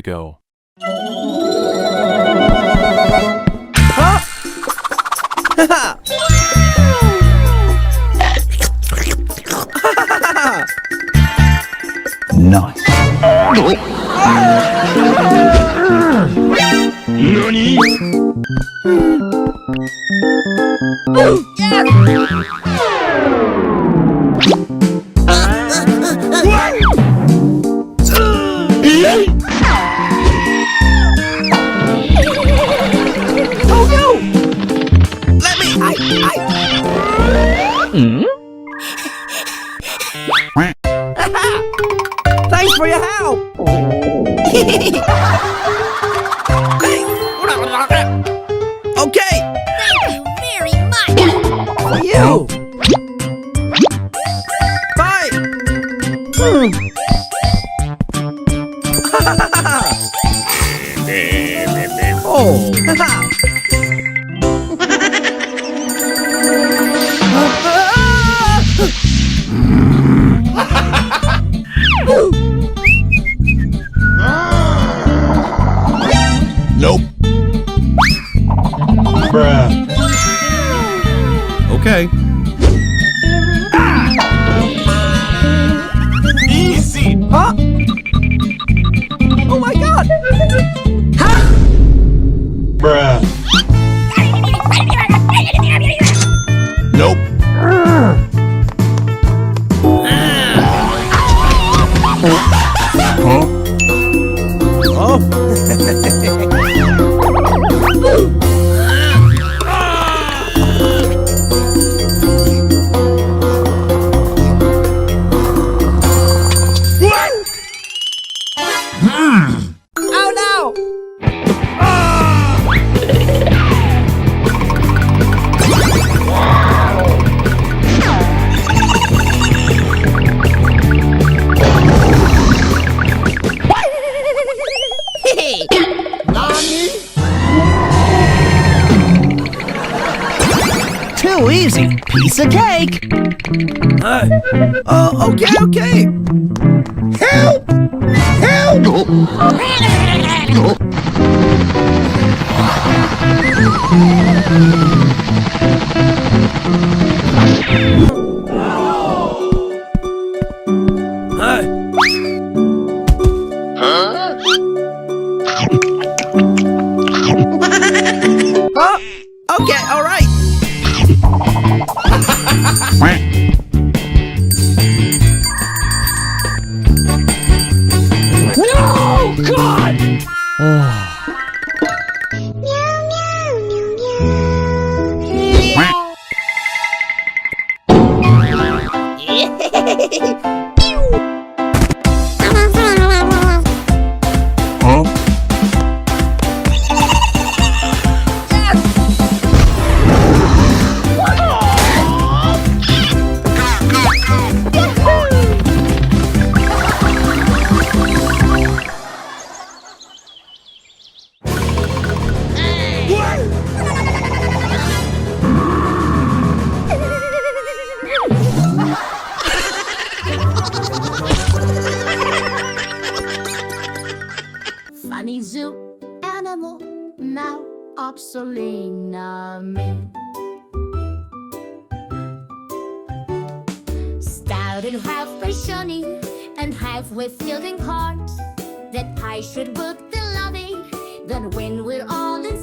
ago. Huh? Nice. NANI?! Oh no! Let me! Thanks for your help! Okay! Thank you very much. For you! Bye! Oh! Nope. Bruh. Okay. Easy. Huh? Oh my god! Bruh. Nope. Huh? Oh! Oh no! Too easy. Piece of cake. Okay. Help! Help! Huh? Okay, alright. No! God! Huh? Funny zoo animal, now obsolete. Stout and half rationing and half with fielding heart. That I should book the lobby, then when we're all in